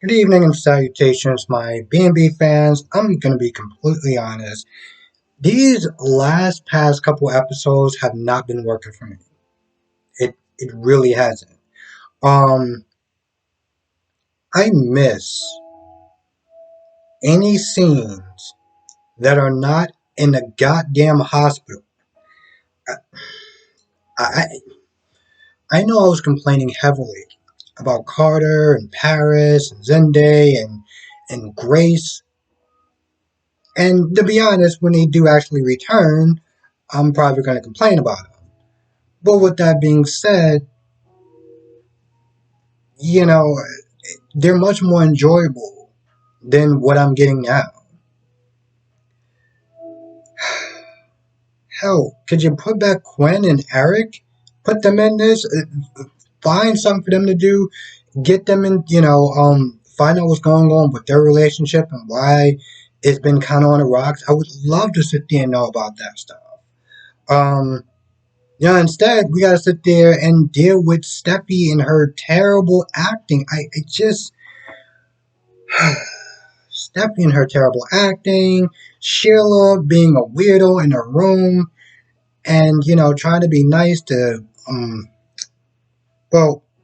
Good evening and salutations, my B&B fans. I'm gonna be completely honest. These last past couple episodes have not been working for me. It really hasn't. Um, I miss any scenes that are not in a goddamn hospital. I I, I know I was complaining heavily about Carter and Paris and Zende and Grace. And to be honest, when they do actually return, I'm probably going to complain about it. But with that being said, you know, they're much more enjoyable than what I'm getting now. Hell, could you put back Quinn and Eric? Put them in this? Find something for them to do. Get them in, find out what's going on with their relationship and why it's been kind of on the rocks. I would love to sit there and know about that stuff. Um, instead, we gotta sit there and deal with Steffi and her terrible acting. I just Steffi and her terrible acting, Sheila being a weirdo in her room, and trying to be nice to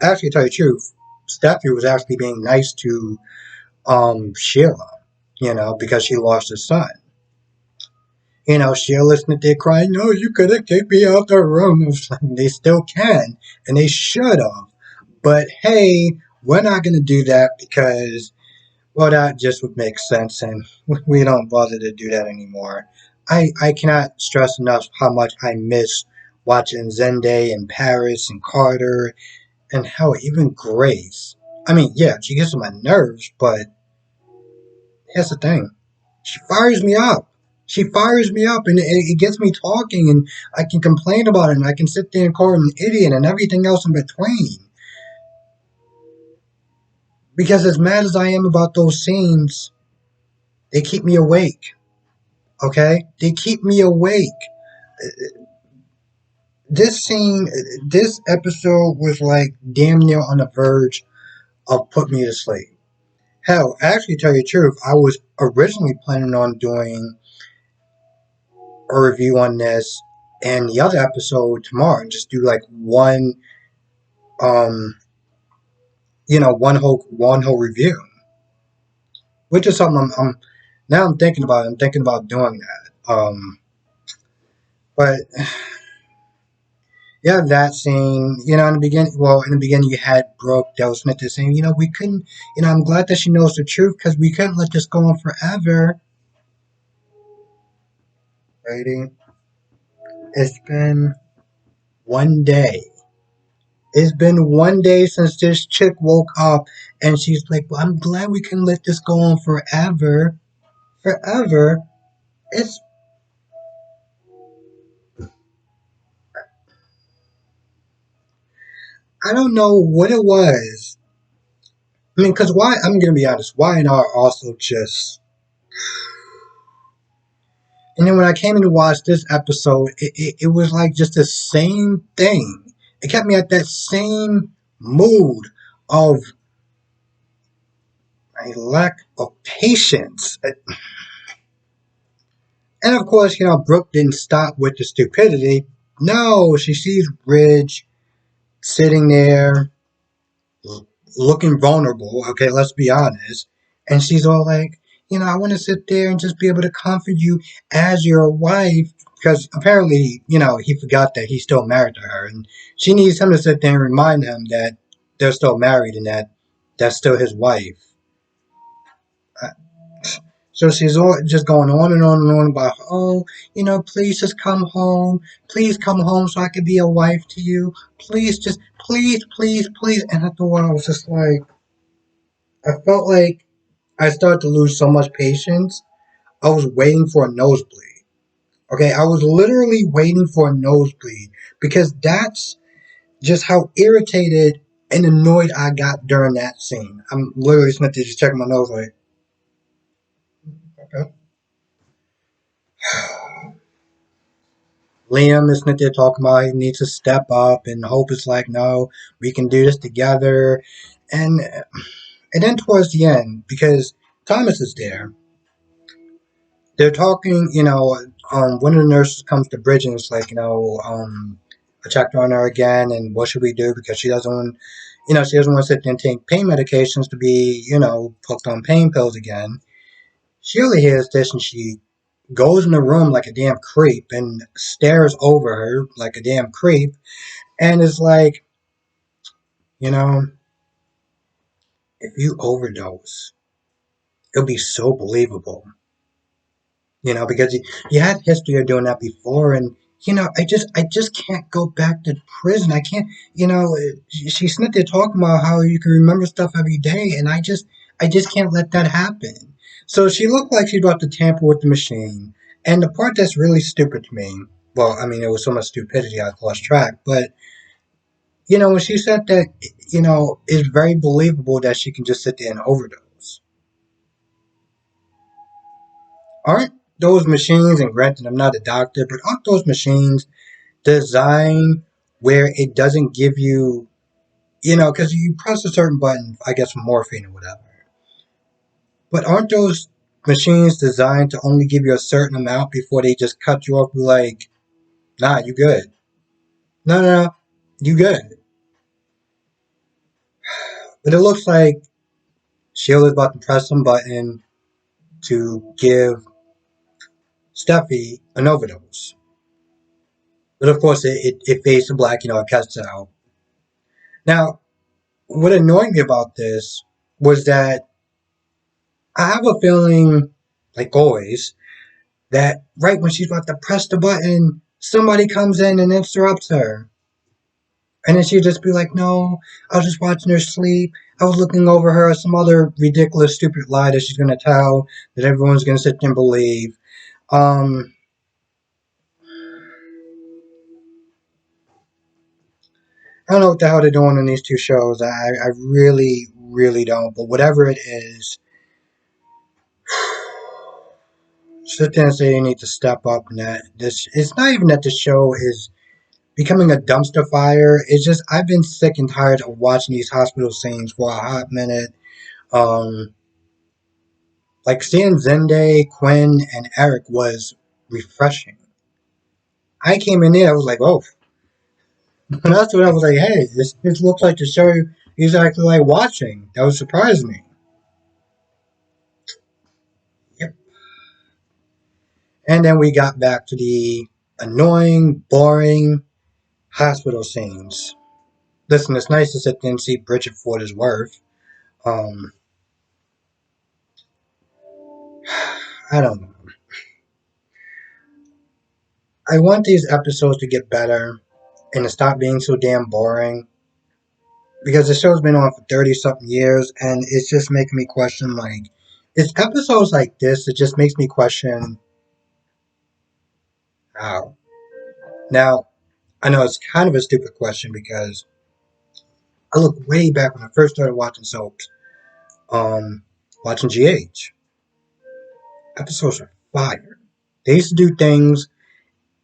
actually to tell you the truth, Steffi was actually being nice to Sheila, because she lost her son. Sheila listening there crying, no, you could have kicked me out the room. They still can, and they should have. But hey, we're not gonna do that because well, that just would make sense, and we don't bother to do that anymore. I cannot stress enough how much I miss watching Zende and Paris and Carter and hell, even Grace. I mean, yeah, she gets on my nerves, but here's the thing. She fires me up. She fires me up, and it gets me talking, and I can complain about it, and I can sit there and call her an idiot and everything else in between. Because as mad as I am about those scenes, they keep me awake. Okay? They keep me awake. This scene, this episode was like damn near on the verge of put me to sleep. Hell, actually, to tell you the truth, I was originally planning on doing a review on this and the other episode tomorrow, and just do like um, one whole review, which is something now I'm thinking about. I'm thinking about doing that. But yeah, that scene, in the beginning you had Brooke Del Smith saying, we couldn't, I'm glad that she knows the truth because we couldn't let this go on forever. Waiting. It's been one day. It's been one day since this chick woke up and she's like, well, I'm glad we can let this go on forever. Forever. It's, I don't know what it was. I mean, because why, I'm going to be honest, Y&R also just. And then when I came in to watch this episode, it was like just the same thing. It kept me at that same mood of a lack of patience. And of course, Brooke didn't stop with the stupidity. No, she sees Ridge sitting there looking vulnerable. Okay, let's be honest. And she's all like, I want to sit there and just be able to comfort you as your wife. Because apparently, he forgot that he's still married to her. And she needs him to sit there and remind him that they're still married and that that's still his wife. Uh, So she's all just going on and on and on about, oh, please just come home. Please come home so I can be a wife to you. Please, just, please, please, please. And at the one, I was just like, I felt like I started to lose so much patience. I was waiting for a nosebleed. Okay, I was literally waiting for a nosebleed because that's just how irritated and annoyed I got during that scene. I'm literally just checking my nose like, okay. Liam is not there talking about he needs to step up, and Hope is like, no, we can do this together. And And then towards the end, because Thomas is there, they're talking, one of the nurses comes to Bridget and it's like, I checked on her again and what should we do? Because she doesn't want, she doesn't want to sit there and take pain medications to be, hooked on pain pills again. She only hears this and she goes in the room like a damn creep and stares over her like a damn creep and is like, you know, if you overdose, it'll be so believable. Because you had history of doing that before, and I just can't go back to prison. I can't, she's sitting there talking about how you can remember stuff every day, and I just can't let that happen. So she looked like she's about to tamper with the machine, and the part that's really stupid to me, well, I mean, it was so much stupidity I lost track, but when she said that, it's very believable that she can just sit there and overdose. Aren't those machines, and granted, I'm not a doctor, but aren't those machines designed where it doesn't give you, because you press a certain button, I guess, for morphine or whatever. But aren't those machines designed to only give you a certain amount before they just cut you off? Like, nah, you good. No, no, no, you good. But it looks like Sheila is about to press some button to give Steffi an overdose. But of course, it fades to black, it cuts out. Now, what annoyed me about this was that I have a feeling, like always, that right when she's about to press the button, somebody comes in and interrupts her. And then she'd just be like, no, I was just watching her sleep. I was looking over her, some other ridiculous, stupid lie that she's going to tell that everyone's going to sit there and believe. Um, I don't know what the hell they're doing in these two shows. I really, really don't. But whatever it is, sit there and say they need to step up. And that this, it's not even that the show is becoming a dumpster fire. It's just I've been sick and tired of watching these hospital scenes for a hot minute. Um, like seeing Zende, Quinn, and Eric was refreshing. I came in there, I was like, oh, and that's when I was like, hey, this looks like the show he's actually like watching. That would surprise me. Yep. And then we got back to the annoying, boring hospital scenes. Listen, it's nice to sit there and see Bridget for what it's worth. Um, I don't know. I want these episodes to get better and to stop being so damn boring because the show's been on for 30 something years and it's just making me question like it's episodes like this that just makes me question how. Now, I know it's kind of a stupid question because I look way back when I first started watching soaps, watching GH. Episodes are fire. They used to do things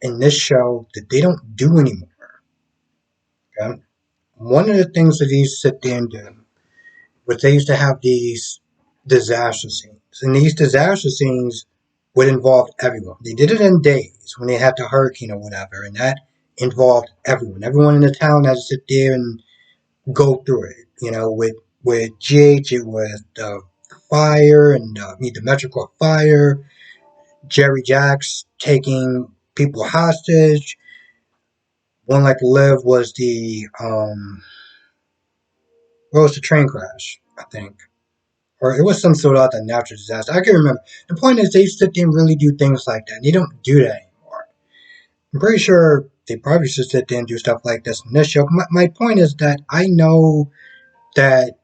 in this show that they don't do anymore. Okay? One of the things that they used to sit there and do was they used to have these disaster scenes. And these disaster scenes would involve everyone. They did it in days when they had the hurricane or whatever, and that involved everyone. Everyone in the town had to sit there and go through it. With GH, it was the fire and the Metro Court fire, Jerry Jacks taking people hostage. One Like to Live was the train crash, I think. Or it was some sort of other natural disaster. I can't remember. The point is, they sit there and really do things like that. They don't do that anymore. I'm pretty sure they probably should sit there and do stuff like this in this show. My point is that I know that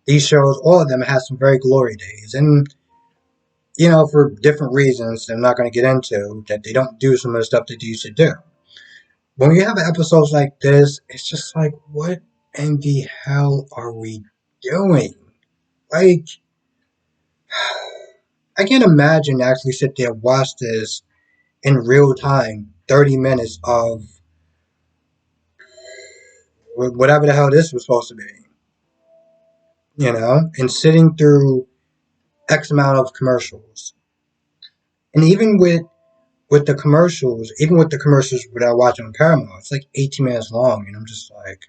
these shows, all of them, have some very glory days. And, for different reasons I'm not going to get into, that they don't do some of the stuff that they used to do. When you have episodes like this, it's just like, what in the hell are we doing? Like, I can't imagine actually sit there and watch this in real time, 30 minutes of whatever the hell this was supposed to be. and sitting through X amount of commercials. And even with the commercials without watching on Paramount, it's like 18 minutes long, and I'm just like,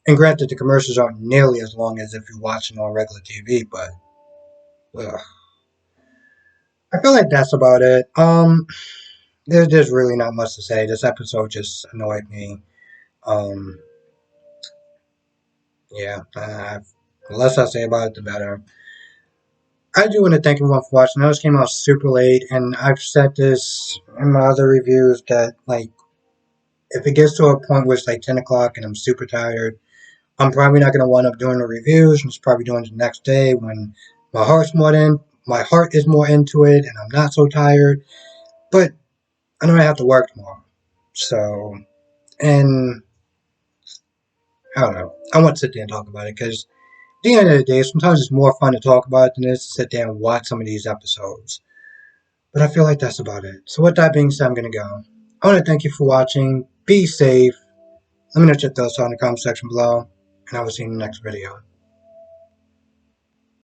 and granted, the commercials aren't nearly as long as if you're watching on regular TV, but ugh. I feel like that's about it. There's really not much to say. This episode just annoyed me. Um, yeah, the less I say about it, the better. I do want to thank everyone for watching. Those came out super late, and I've said this in my other reviews that like if it gets to a point where it's like 10 o'clock and I'm super tired, I'm probably not going to wind up doing the reviews. I'm just probably doing it the next day when my heart's more in, my heart is more into it, and I'm not so tired. But I know I have to work tomorrow, so and I don't know. I want to sit there and talk about it because at the end of the day, sometimes it's more fun to talk about it than it is to sit there and watch some of these episodes. But I feel like that's about it. So with that being said, I'm going to go. I want to thank you for watching. Be safe. Let me know what your thoughts are in the comment section below. And I will see you in the next video.